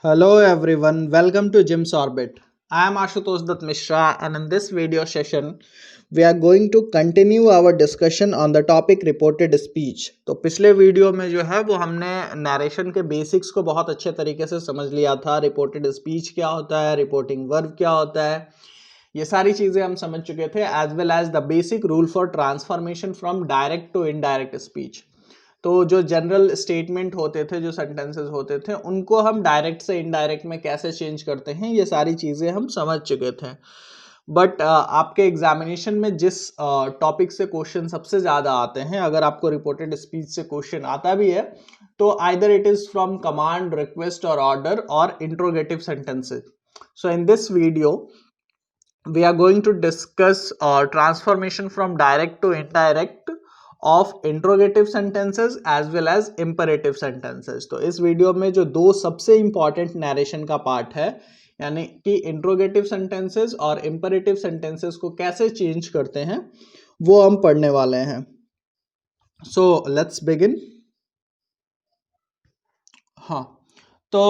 Hello everyone, welcome to Jim's Orbit. I am Ashutosh Dutt Mishra and in this video session we are going to continue our discussion on the topic reported speech. तो पिछले video में जो है वो हमने narration के basics को बहुत अच्छे तरीके से समझ लिया था। रिपोर्टेड स्पीच क्या होता है, रिपोर्टिंग वर्ब क्या होता है, ये सारी चीजें हम समझ चुके थे, as well as the basic rule for transformation from direct to indirect speech. तो जो जनरल स्टेटमेंट होते थे, जो सेंटेंसेस होते थे, उनको हम डायरेक्ट से इनडायरेक्ट में कैसे चेंज करते हैं, ये सारी चीज़ें हम समझ चुके थे। बट आपके एग्जामिनेशन में जिस टॉपिक से क्वेश्चन सबसे ज़्यादा आते हैं, अगर आपको रिपोर्टेड स्पीच से क्वेश्चन आता भी है तो either it is from command, request और ऑर्डर और interrogative sentences. So in this video we are going to discuss transformation from direct to indirect of interrogative sentences as well as imperative sentences। तो इस video में जो दो सबसे important narration का part है, यानी कि इंट्रोगेटिव सेंटेंसेस और इंपेरेटिव सेंटेंसेस को कैसे चेंज करते हैं, वो हम पढ़ने वाले हैं। So let's begin. हाँ, तो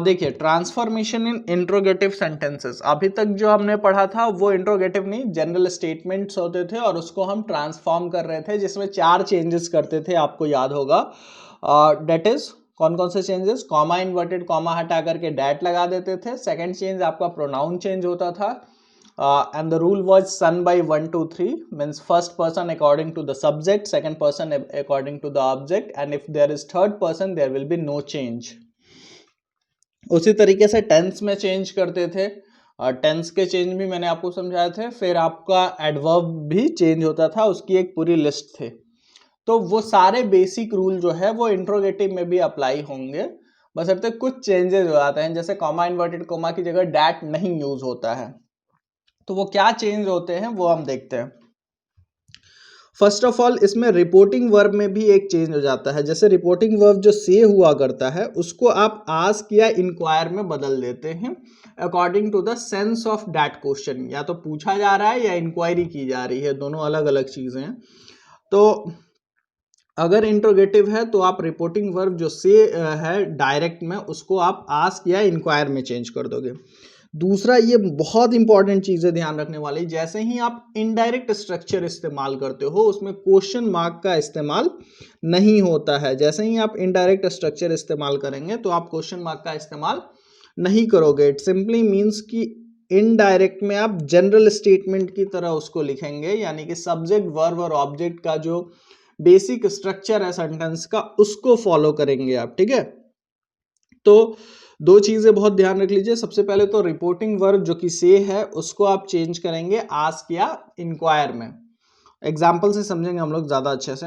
देखिए, ट्रांसफॉर्मेशन इन इंट्रोगेटिव सेंटेंसेस, अभी तक जो हमने पढ़ा था वो इंट्रोगेटिव नहीं, जनरल स्टेटमेंट्स होते थे और उसको हम ट्रांसफॉर्म कर रहे थे, जिसमें 4 चेंजेस करते थे, आपको याद होगा। डेट इज कौन कौन से चेंजेस? कॉमा, इन्वर्टेड कॉमा हटा करके डैट लगा देते थे। सेकंड चेंज आपका प्रोनाउन चेंज होता था, and the rule was son by 1 2 3, means first person according to the subject, second person according to the object, and if there is third person there will be no change। उसी तरीके से tense में change करते थे, और tense के change भी मैंने आपको समझाए थे। फिर आपका एडवर्ब भी चेंज होता था, उसकी एक पूरी लिस्ट थी। तो वो सारे बेसिक रूल जो है वो इंट्रोगेटिव में भी अप्लाई होंगे, बस अब तक कुछ चेंजेस हो जाते हैं, जैसे कॉमा, इन्वर्टेड कॉमा की जगह डैट नहीं यूज होता है। तो वो क्या चेंज होते हैं वो हम देखते हैं। फर्स्ट ऑफ ऑल, इसमें रिपोर्टिंग वर्ब में भी एक चेंज हो जाता है। जैसे रिपोर्टिंग वर्ब जो से हुआ करता है, उसको आप आस्क या इंक्वायर में बदल देते हैं according to the sense of that question. या तो पूछा जा रहा है या इंक्वायरी की जा रही है, दोनों अलग अलग चीजें हैं। तो अगर इंट्रोगेटिव है तो आप रिपोर्टिंग वर्ब जो से है डायरेक्ट में, उसको आप आस्क या इंक्वायर में चेंज कर दोगे। दूसरा, ये बहुत इंपॉर्टेंट चीज़ें ध्यान रखने वाली, जैसे ही आप इनडायरेक्ट स्ट्रक्चर इस्तेमाल करते हो उसमें क्वेश्चन मार्क का इस्तेमाल नहीं होता है। जैसे ही आप इनडायरेक्ट स्ट्रक्चर इस्तेमाल करेंगे तो आप क्वेश्चन मार्क का इस्तेमाल नहीं करोगे। इट सिंपली मीन्स कि इनडायरेक्ट में आप जनरल स्टेटमेंट की तरह उसको लिखेंगे, यानी कि सब्जेक्ट, वर्ब और ऑब्जेक्ट का जो बेसिक स्ट्रक्चर है सेंटेंस का, उसको फॉलो करेंगे आप। ठीक है, तो दो चीजें बहुत ध्यान रख लीजिए। सबसे पहले तो रिपोर्टिंग वर्ब जो कि से है, उसको आप चेंज करेंगे आस्क या इंक्वायर में। एग्जाम्पल से समझेंगे हम लोग ज्यादा अच्छे से।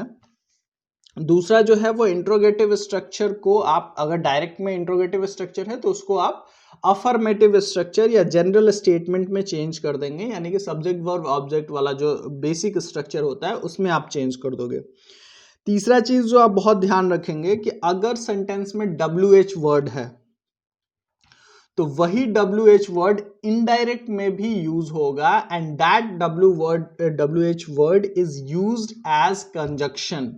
दूसरा जो है वो इंट्रोगेटिव स्ट्रक्चर को आप, अगर डायरेक्ट में इंट्रोगेटिव स्ट्रक्चर है तो उसको आप अफर्मेटिव स्ट्रक्चर या जनरल स्टेटमेंट में चेंज कर देंगे, यानी कि सब्जेक्ट, वर्ब, ऑब्जेक्ट वाला जो बेसिक स्ट्रक्चर होता है उसमें आप चेंज कर दोगे। तीसरा चीज जो आप बहुत ध्यान रखेंगे कि अगर सेंटेंस में WH वर्ड है तो वही WH वर्ड इनडायरेक्ट में भी यूज होगा, and that WH word is used as conjunction.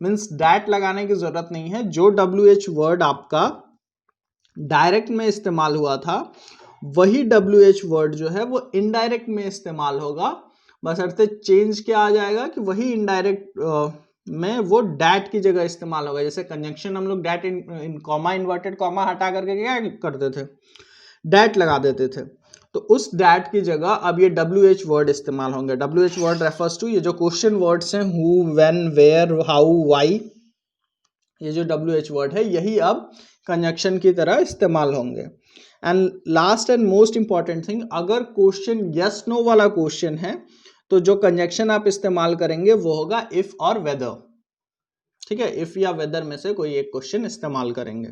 Means that लगाने की जरूरत नहीं है। जो WH वर्ड आपका डायरेक्ट में इस्तेमाल हुआ था, वही WH वर्ड जो है वो इनडायरेक्ट में इस्तेमाल होगा। बस अर्थ चेंज क्या आ जाएगा कि वही इनडायरेक्ट में वो डैट की जगह इस्तेमाल होगा। जैसे कंजंक्शन हम लोग that in comma, inverted comma हटा करके क्या करते थे? डैट लगा देते थे। तो उस डैट की जगह अब ये WH वर्ड इस्तेमाल होंगे। WH वर्ड रेफर्स टू ये जो क्वेश्चन वर्ड्स हैं, who, when, where, how, why, ये जो WH वर्ड है यही अब कंजंक्शन की तरह इस्तेमाल होंगे। And last and most important thing, अगर क्वेश्चन यस नो वाला क्वेश्चन है तो जो कंजंक्शन आप इस्तेमाल करेंगे वो होगा इफ और वेदर। ठीक है, इफ या वेदर में से कोई एक क्वेश्चन इस्तेमाल करेंगे।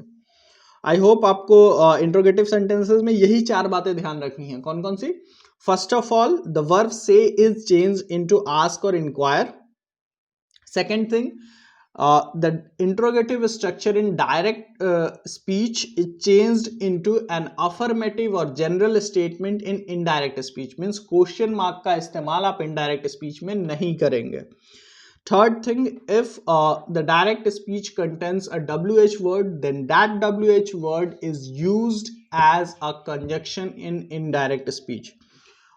आई होप आपको इंट्रोगेटिव सेंटेंसेस में यही 4 बातें ध्यान रखनी है। कौन कौन सी? First of all, the verb से इज चेंज इनटू आस्क और inquire. Second thing, the interrogative structure in direct speech is changed into an affirmative or general statement in indirect speech, means question mark का इस्तेमाल आप indirect speech में नहीं करेंगे। Third thing, if the direct speech contains a WH word, then that WH word is used as a conjunction in indirect speech.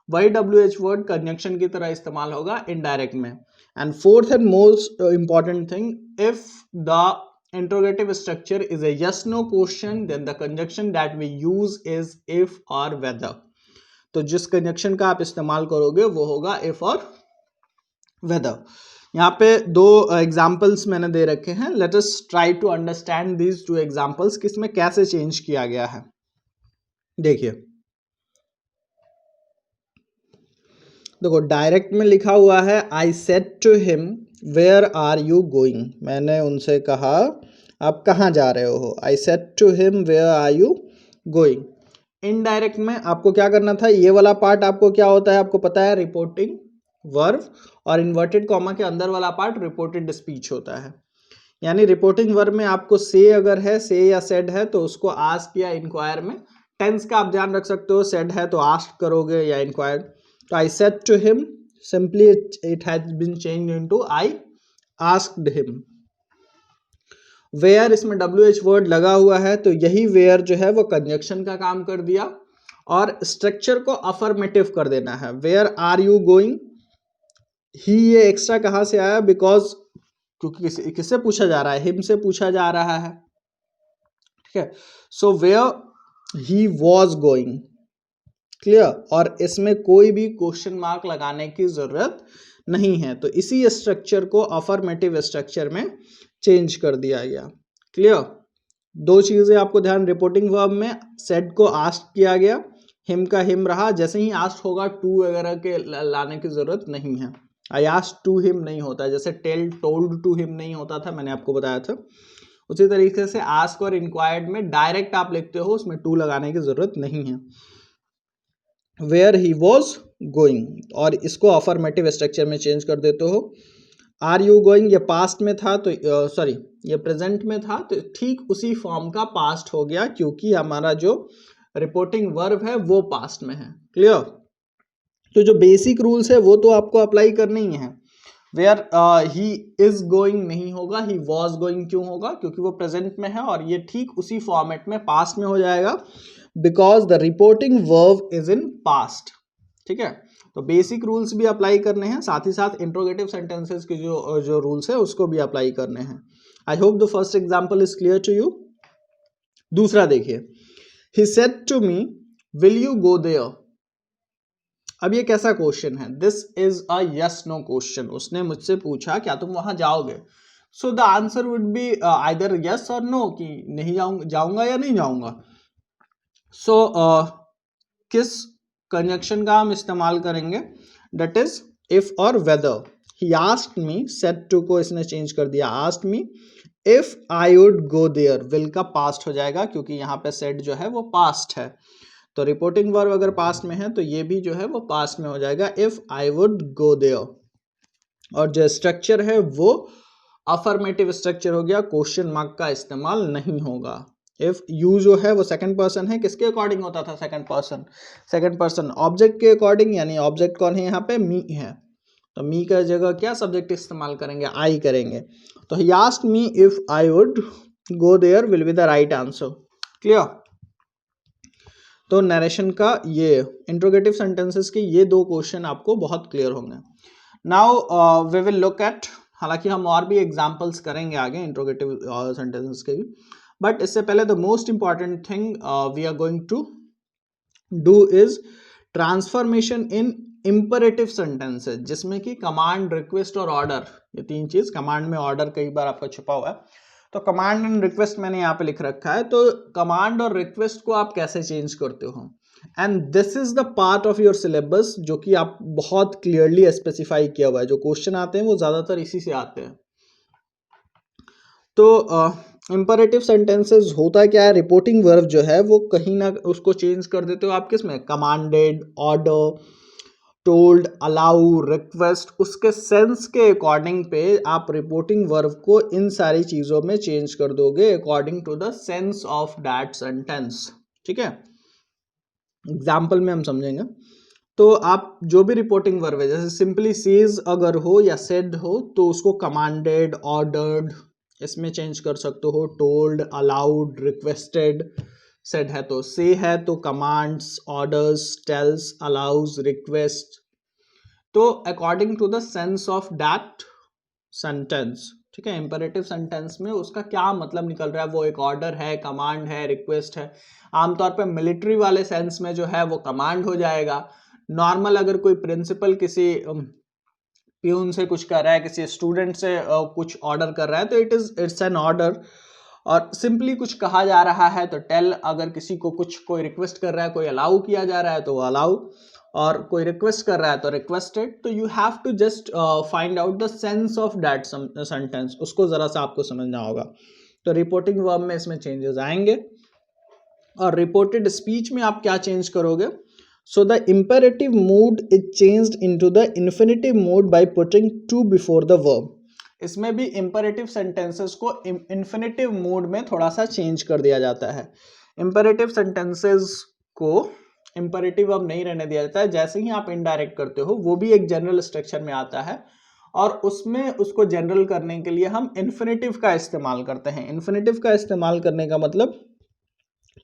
वही WH word conjunction की तरह इस्तेमाल होगा indirect में. And fourth and most important thing, if the interrogative structure is a yes no question, then the conjunction that we use is if or whether. तो जिस conjunction का आप इस्तेमाल करोगे वो होगा if और whether. यहाँ पे दो एग्जाम्पल्स मैंने दे रखे हैं. Let us try to understand these two examples, किसमें कैसे चेंज किया गया है. देखिए, देखो डायरेक्ट में लिखा हुआ है I said to him where are you going. मैंने उनसे कहा आप कहाँ जा रहे हो. I said to him where are you going. Indirect में आपको क्या करना था, ये वाला पार्ट आपको क्या होता है आपको पता है, रिपोर्टिंग वर्ब, और इन्वर्टेड कॉमा के अंदर वाला पार्ट रिपोर्टेड स्पीच होता है. यानी रिपोर्टिंग वर्ब में आपको से अगर है, से या सेड है तो उसको आस्क या इंक्वायर में. टेंस का आप ध्यान रख सकते हो, सेड है तो आस्क करोगे या इंक्वायर. तो I said to him, simply it has been changed into I asked him. Where, इसमें WH वर्ड लगा हुआ है तो यही वेयर जो है वो कंजक्शन का काम कर दिया, और स्ट्रक्चर को अफर्मेटिव कर देना है. वेयर आर यू गोइंग, ही ये एक्स्ट्रा कहाँ से आया, बिकॉज क्योंकि किससे पूछा जा रहा है, हिम से पूछा जा रहा है. ठीक है, so where he was going. Clear. और इसमें कोई भी क्वेश्चन मार्क लगाने की जरूरत नहीं है, तो इसी स्ट्रक्चर को अफर्मेटिव स्ट्रक्चर में चेंज कर दिया गया. क्लियर. दो चीजें आपको ध्यान, रिपोर्टिंग वर्ब में सेड को आस्क किया गया, हिम का हिम रहा, जैसे ही आस्क होगा टू वगैरह के लाने की जरूरत नहीं है. आई आस्क्ड टू हिम नहीं होता, जैसे टेल टोल्ड टू हिम नहीं होता था, मैंने आपको बताया था. उसी तरीके से आस्क और इंक्वायर्ड में डायरेक्ट आप लिखते हो, उसमें टू लगाने की जरूरत नहीं है. वेयर ही वॉज गोइंग, और इसको अफर्मेटिव स्ट्रक्चर में चेंज कर देते हो. आर यू गोइंग ये पास्ट में था तो सॉरी ये प्रेजेंट में था, तो ठीक उसी फॉर्म का पास्ट हो गया, क्योंकि हमारा जो रिपोर्टिंग वर्ब है वो पास्ट में है. क्लियर. तो जो बेसिक रूल्स है वो तो आपको अप्लाई करने ही है. वेयर ही इज गोइंग नहीं होगा, ही वॉज गोइंग क्यों होगा, क्योंकि वो प्रेजेंट में है, और ये ठीक उसी फॉर्मेट में पास्ट में हो जाएगा, because the reporting verb is in past. ठीक है, तो बेसिक रूल्स भी अप्लाई करने हैं, साथ ही साथ इंट्रोगेटिव सेंटेंसेस के जो रूल्स है उसको भी अप्लाई करने हैं. I hope the first example is clear to you. दूसरा देखिए, he said to me will you go there. अब ये कैसा क्वेश्चन है, this is a yes no question. उसने मुझसे पूछा क्या तुम वहां जाओगे. So the answer would be either yes और नो, कि नहीं जाऊंगा या नहीं जाऊंगा. सो किस कंजक्शन का हम इस्तेमाल करेंगे, दैट इज इफ और whether. He asked me, said to को इसने चेंज कर दिया, asked me if I would go there. Will का पास्ट हो जाएगा, क्योंकि यहाँ पे सेड जो है वो पास्ट है, तो रिपोर्टिंग वर्ब अगर पास्ट में है तो ये भी जो है वो पास्ट में हो जाएगा, if I would go there. और जो स्ट्रक्चर है वो अफर्मेटिव स्ट्रक्चर हो गया, क्वेश्चन मार्क का इस्तेमाल नहीं होगा. इफ यू जो है वो सेकंड पर्सन है, किसके अकॉर्डिंग होता था, सेकंड पर्सन ऑब्जेक्ट के अकॉर्डिंग. यानी ऑब्जेक्ट कौन है यहाँ पे, मी है, तो मी का जगह क्या सब्जेक्ट इस्तेमाल करेंगे, आई करेंगे. तो he asked me if I would go there will be the right answer. Clear. तो नरेशन का ये इंट्रोगेटिव सेंटेंसेस के ये दो क्वेश्चन आपको बहुत क्लियर होंगे. Now we will look at, हालांकि हम और भी एग्जांपल्स करेंगे आगे इंट्रोगेटिव सेंटेंसेस के भी, बट इससे पहले the most important thing we are going to do is transformation in imperative sentences, जिसमें कि कमांड, रिक्वेस्ट और ऑर्डर, ये तीन चीज. कमांड में ऑर्डर कई बार आपका छुपा हुआ है, तो कमांड एंड रिक्वेस्ट मैंने यहाँ पे लिख रखा है. तो कमांड और रिक्वेस्ट को आप कैसे चेंज करते हो, and this is the part of your syllabus जो कि आप बहुत क्लियरली स्पेसिफाई किया हुआ है. जो क्वेश्चन आते हैं वो ज्यादातर इसी से आते हैं. तो इंपरेटिव सेंटेंसेस होता क्या है, रिपोर्टिंग वर्ब जो है वो कहीं ना उसको चेंज कर देते हो आप किसमें, commanded, order, told, allow, request, उसके सेंस के अकॉर्डिंग पे आप रिपोर्टिंग वर्ब को इन सारी चीजों में चेंज कर दोगे according to the sense of that sentence. ठीक है, एग्जाम्पल में हम समझेंगे. तो आप जो भी रिपोर्टिंग वर्ब है, जैसे सिंपली सीज अगर हो या सेड हो तो उसको कमांडेड, ऑर्डर्ड इसमें चेंज कर सकते हो, टोल्ड, अलाउड, रिक्वेस्टेड। सेड है तो से है तो commands, orders, tells, allows, request. तो according to the sense of that sentence, ठीक है, इंपेरेटिव सेंटेंस में उसका क्या मतलब निकल रहा है, वो एक ऑर्डर है, कमांड है, रिक्वेस्ट है। आमतौर पे मिलिट्री वाले सेंस में जो है वो कमांड हो जाएगा। नॉर्मल अगर कोई प्रिंसिपल किसी प्यून से कुछ कर रहा है, किसी स्टूडेंट से कुछ ऑर्डर कर रहा है, तो इट्स एन ऑर्डर। और सिंपली कुछ कहा जा रहा है तो टेल, अगर किसी को कुछ कोई रिक्वेस्ट कर रहा है, कोई अलाउ किया जा रहा है तो वो अलाउ, और कोई रिक्वेस्ट कर रहा है तो रिक्वेस्टेड। तो you have to just find out the sense of that sentence, उसको जरा सा आपको समझना होगा। तो रिपोर्टिंग वर्ब में इसमें चेंजेस आएंगे। और रिपोर्टेड स्पीच में आप क्या चेंज करोगे? So the imperative mood is changed into the infinitive mode by putting to before the verb. इसमें भी imperative sentences को infinitive mode में थोड़ा सा change कर दिया जाता है। imperative sentences को imperative अब नहीं रहने दिया जाता है, जैसे ही आप indirect करते हो वो भी एक general structure में आता है, और उसमें उसको जनरल करने के लिए हम infinitive का इस्तेमाल करते हैं। infinitive का इस्तेमाल करने का मतलब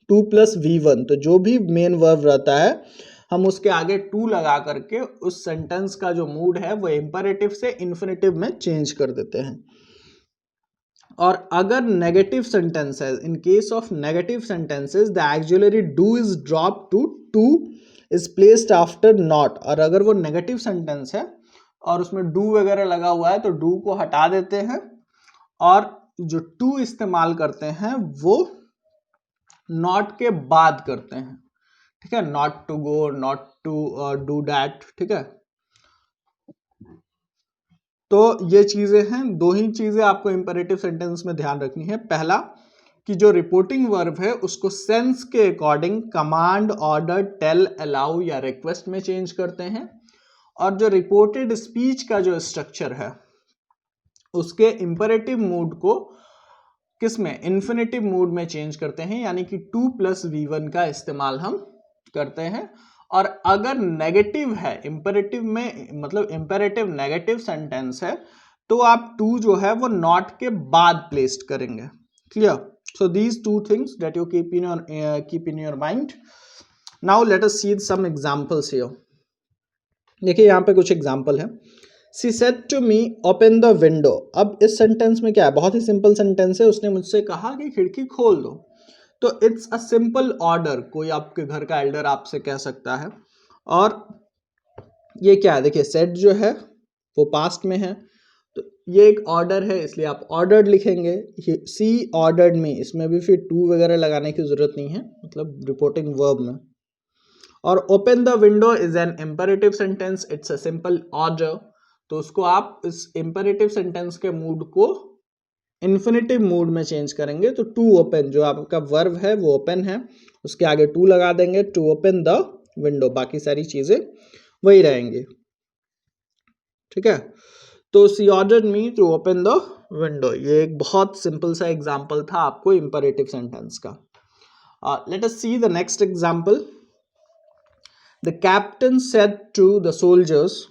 2 + V1, तो जो भी मेन वर्ब रहता है हम उसके आगे टू लगा करके उस सेंटेंस का जो मूड है वो इंपेरेटिव से इन्फिनेटिव में चेंज कर देते हैं। और अगर नेगेटिव सेंटेंस है, in case of negative sentences the auxiliary do is drop two is placed after not. और अगर वो नेगेटिव सेंटेंस है और उसमें डू वगैरह लगा हुआ है तो डू को हटा देते हैं, और जो टू इस्तेमाल करते हैं वो नॉट के बाद करते हैं, ठीक है, not to go, not to do that, ठीक है। तो ये चीजें हैं, दो ही चीजें आपको इंपेरेटिव सेंटेंस में ध्यान रखनी है। पहला कि जो रिपोर्टिंग वर्ब है उसको सेंस के according command, order, tell, allow या रिक्वेस्ट में चेंज करते हैं। और जो रिपोर्टेड स्पीच का जो स्ट्रक्चर है उसके इंपेरेटिव मूड को किस में, इन्फिनेटिव मूड में चेंज करते हैं, यानी कि 2 + V1 का इस्तेमाल हम करते हैं। और अगर नेगेटिव है इंपेरेटिव में, मतलब इंपेरेटिव नेगेटिव सेंटेंस है, तो आप टू जो है वो नॉट के बाद प्लेस्ड करेंगे। Clear? So these two things that you keep in your mind. Now let us see some examples here. देखिए यहाँ पे कुछ एग्जांपल है। She said to me, open the window. अब इस सेंटेंस में क्या है, बहुत ही सिंपल सेंटेंस है। उसने मुझसे कहा कि खिड़की खोल दो, तो इट्स अ सिंपल ऑर्डर। कोई आपके घर का एल्डर आपसे कह सकता है। और ये क्या है, देखिए सेड जो है वो पास्ट में है, तो ये एक ऑर्डर है, इसलिए आप ऑर्डर्ड लिखेंगे। सी ऑर्डर्ड मी, इसमें भी फिर टू वगैरह लगाने की जरूरत नहीं है, मतलब रिपोर्टिंग वर्ब में। और open the window is an imperative sentence, it's a simple order, तो उसको आप इस इंपेरेटिव सेंटेंस के मूड को इन्फिनेटिव मूड में चेंज करेंगे। तो टू ओपन, जो आपका वर्ब है वो ओपन है, उसके आगे टू लगा देंगे, टू ओपन द विंडो, बाकी सारी चीजें वही रहेंगी, ठीक है। तो she ordered me to open the window, ये एक बहुत सिंपल सा एग्जांपल था आपको इंपेरेटिव सेंटेंस का। Let us see the next example. The captain said to the soldiers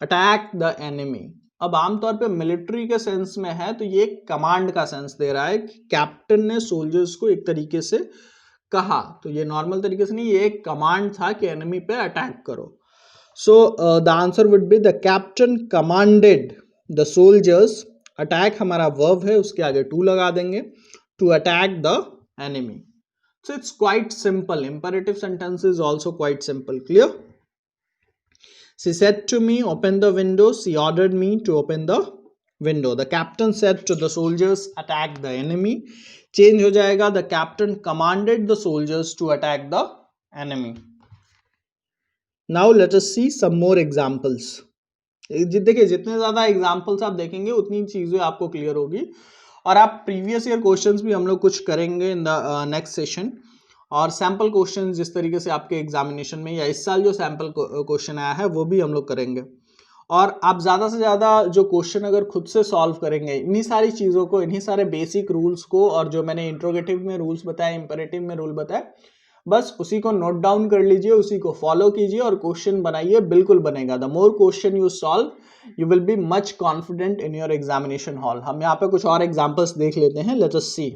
attack the enemy. अब आमतौर पे मिलिट्री के सेंस में है, तो ये कमांड का सेंस दे रहा है कि कैप्टन ने सोल्जर्स को एक तरीके से कहा, तो ये नॉर्मल तरीके से नहीं, ये एक कमांड था कि एनिमी पे अटैक करो। So the answer would be the captain commanded the soldiers, attack हमारा वर्ब है, उसके आगे टू लगा देंगे, to attack the enemy. So it's quite simple, imperative sentence is also quite simple. Clear? She said to me, open the window. She ordered me to open the window. The captain said to the soldiers, attack the enemy. Change हो जाएगा, the captain commanded the soldiers to attack the enemy. Now let us see some more examples. देखिए जितने ज़्यादा examples आप देखेंगे उतनी चीज़ें आपको क्लियर होगी। और आप प्रीवियस ईयर क्वेश्चंस भी हम लोग कुछ करेंगे इन द नेक्स्ट सेशन, और सैम्पल क्वेश्चन जिस तरीके से आपके एग्जामिनेशन में या इस साल जो सैम्पल क्वेश्चन आया है वो भी हम लोग करेंगे। और आप ज़्यादा से ज़्यादा जो क्वेश्चन अगर खुद से सॉल्व करेंगे, इन्हीं सारी चीज़ों को, इन्हीं सारे बेसिक रूल्स को, और जो मैंने इंट्रोगेटिव में रूल्स बताए, इंपेरेटिव में रूल बताए, बस उसी को नोट डाउन कर लीजिए, उसी को फॉलो कीजिए और क्वेश्चन बनाइए, बिल्कुल बनेगा। The more question you solve you will be much confident in your examination hall. हम यहाँ पे कुछ और एग्जांपल्स देख लेते हैं, लेट अस सी।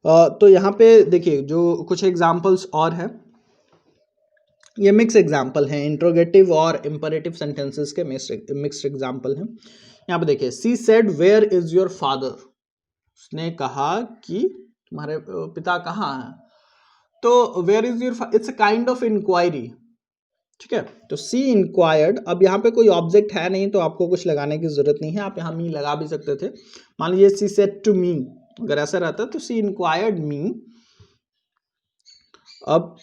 तो यहाँ पे देखिए जो कुछ एग्जांपल्स और हैं, ये मिक्स एग्जाम्पल हैं, इंट्रोगेटिव और इंपरेटिव सेंटेंसेस के मिक्स्ड एग्जाम्पल हैं। यहाँ पे देखिए, she said where is your father, उसने कहा कि तुम्हारे पिता कहाँ हैं। तो where is your, it's a kind of inquiry, ठीक है। तो सी इंक्वायर्ड, अब यहाँ पे कोई ऑब्जेक्ट है नहीं तो आपको कुछ लगाने की जरूरत नहीं है, आप यहाँ मी लगा भी सकते थे। मान लीजिए सी सेड टू मी, अगर ऐसा रहता तो सी इंक्वायर्ड मी। अब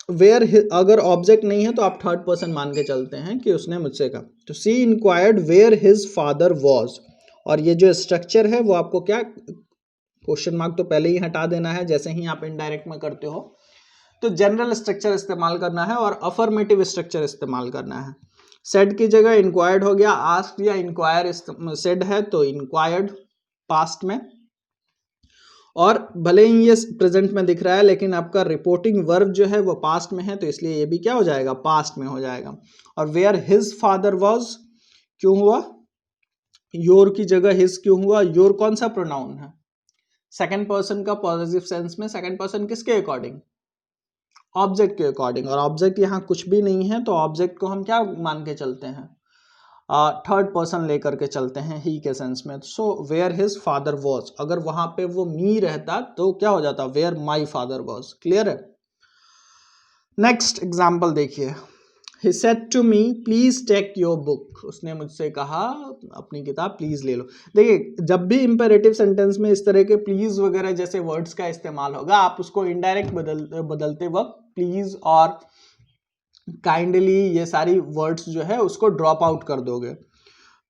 वेयर, अगर ऑब्जेक्ट नहीं है तो आप थर्ड पर्सन मान के चलते हैं कि उसने मुझसे कहा। तो she inquired where his father was, और ये जो स्ट्रक्चर है वो आपको क्या, क्वेश्चन मार्क तो पहले ही हटा देना है जैसे ही आप इनडायरेक्ट में करते हो। तो जनरल स्ट्रक्चर इस्तेमाल करना है और अफर्मेटिव स्ट्रक्चर इस्तेमाल करना है। सेड की जगह इंक्वायर्ड हो गया, आस्क्ड या इंक्वायर, सेड है तो इंक्वायर्ड पास्ट में, और भले ही ये प्रेजेंट में दिख रहा है लेकिन आपका रिपोर्टिंग वर्ब जो है वो पास्ट में है, तो इसलिए ये भी क्या हो जाएगा, पास्ट में हो जाएगा। और वेयर हिज फादर वाज क्यों हुआ, योर की जगह हिज क्यों हुआ, योर कौन सा प्रोनाउन है, सेकंड पर्सन का पॉजिटिव सेंस में, सेकंड पर्सन किसके अकॉर्डिंग, ऑब्जेक्ट के अकॉर्डिंग, और ऑब्जेक्ट यहाँ कुछ भी नहीं है तो ऑब्जेक्ट को हम क्या मान के चलते हैं, थर्ड पर्सन लेकर के चलते हैं ही के सेंस में। So where his father was, अगर वहां पे वो मी रहता तो क्या हो जाता, where my father was. Clear है। नेक्स्ट एग्जाम्पल देखिए, he said to me please take your book, उसने मुझसे कहा अपनी किताब प्लीज ले लो। देखिए जब भी इंपेरेटिव सेंटेंस में इस तरह के प्लीज वगैरह जैसे वर्ड्स का इस्तेमाल होगा, आप उसको इनडायरेक्ट बदलते वक्त प्लीज और काइंडली ये सारी वर्ड्स जो है उसको ड्रॉप आउट कर दोगे।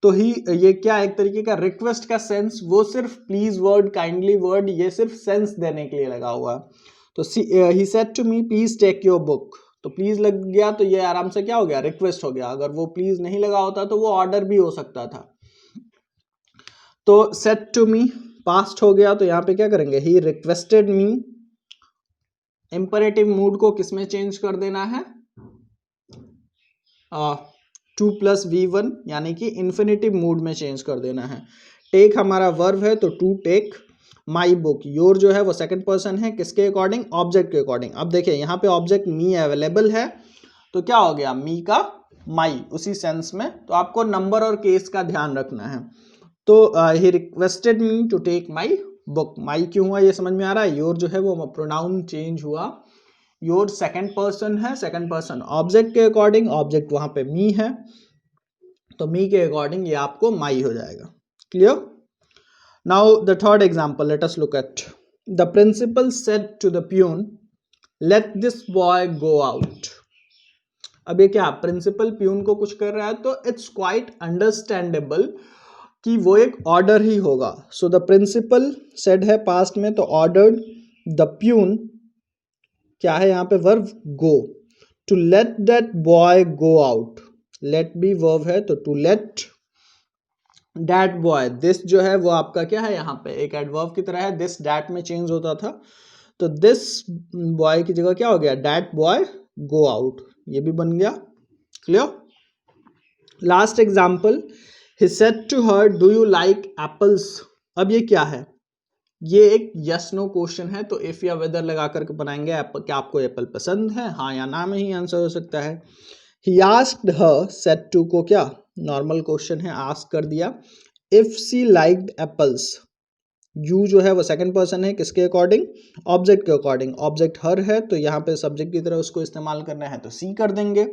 तो ही ये क्या एक तरीके का रिक्वेस्ट का सेंस, वो सिर्फ प्लीज वर्ड, काइंडली वर्ड, ये सिर्फ सेंस देने के लिए लगा हुआ है। तो he said to me please take your book, तो प्लीज लग गया तो ये आराम से क्या हो गया, रिक्वेस्ट हो गया। अगर वो प्लीज नहीं लगा होता तो वो ऑर्डर भी हो सकता था। तो सेड टू मी पास्ट हो गया, तो यहाँ पे क्या करेंगे, ही रिक्वेस्टेड मी। इंपरेटिव मूड को किसमें चेंज कर देना है, 2 + V1 यानी कि इन्फिनेटिव मूड में चेंज कर देना है। टेक हमारा वर्ब है तो to take my book, your जो है वो सेकंड पर्सन है, किसके अकॉर्डिंग, ऑब्जेक्ट के अकॉर्डिंग। अब देखिए यहाँ पे ऑब्जेक्ट मी अवेलेबल है तो क्या हो गया, मी का माई उसी सेंस में। तो आपको नंबर और केस का ध्यान रखना है। तो he requested me to take my book, my क्यों हुआ ये समझ में आ रहा है। योर जो है वो प्रोनाउन चेंज हुआ, योर सेकंड पर्सन है, सेकंड पर्सन ऑब्जेक्ट के अकॉर्डिंग, ऑब्जेक्ट वहां पे मी है तो मी के अकॉर्डिंग ये आपको माई हो जाएगा। Clear. Now the third example, let us look at, the principal said to the peon let this boy go out. अब ये क्या, प्रिंसिपल प्यून को कुछ कर रहा है तो इट्स क्वाइट अंडरस्टैंडेबल कि वो एक ऑर्डर ही होगा। सो द प्रिंसिपल सेड है पास्ट में तो ऑर्डर्ड, द प्यून क्या है यहाँ पे verb, go, to let that boy go out, let भी वर्ब है तो to let that boy, this जो है वो आपका क्या है यहाँ पे एक एडवर्ब की तरह है, दिस दैट में चेंज होता था तो दिस बॉय की जगह क्या हो गया, दैट बॉय गो आउट, ये भी बन गया। Clear. Last example, he said to her do you like apples. अब ये क्या है, ये एक यस नो क्वेश्चन है तो इफ या वेदर लगा करके बनाएंगे, क्या आपको एप्पल पसंद है, हाँ या ना में ही आंसर हो सकता है। He asked her, said to को क्या नॉर्मल क्वेश्चन है, आस्क कर दिया, if she liked apples, you जो है वो सेकंड पर्सन है, किसके अकॉर्डिंग, ऑब्जेक्ट के अकॉर्डिंग, ऑब्जेक्ट हर है तो यहाँ पे सब्जेक्ट की तरह उसको इस्तेमाल करना है तो सी कर देंगे।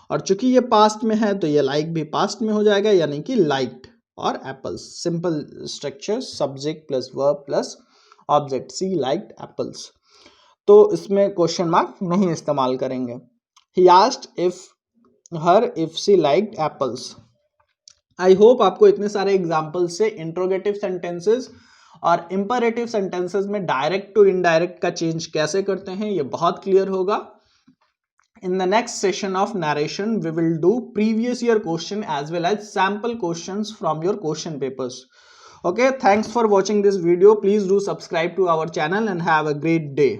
और चूंकि ये पास्ट में है तो ये लाइक भी पास्ट में हो जाएगा यानी कि लाइक्ड और apples, simple structure, subject plus verb plus object, she liked apples. तो इसमें क्वेश्चन मार्क नहीं इस्तेमाल करेंगे। He asked if her if she liked apples. I hope आपको इतने सारे एग्जाम्पल्स से इंट्रोगेटिव सेंटेंसेस और इंपरेटिव सेंटेंसेस में डायरेक्ट टू इनडायरेक्ट का चेंज कैसे करते हैं ये बहुत क्लियर होगा। In the next session of narration, we will do previous year question as well as sample questions from your question papers. Okay, thanks for watching this video. Please do subscribe to our channel and have a great day.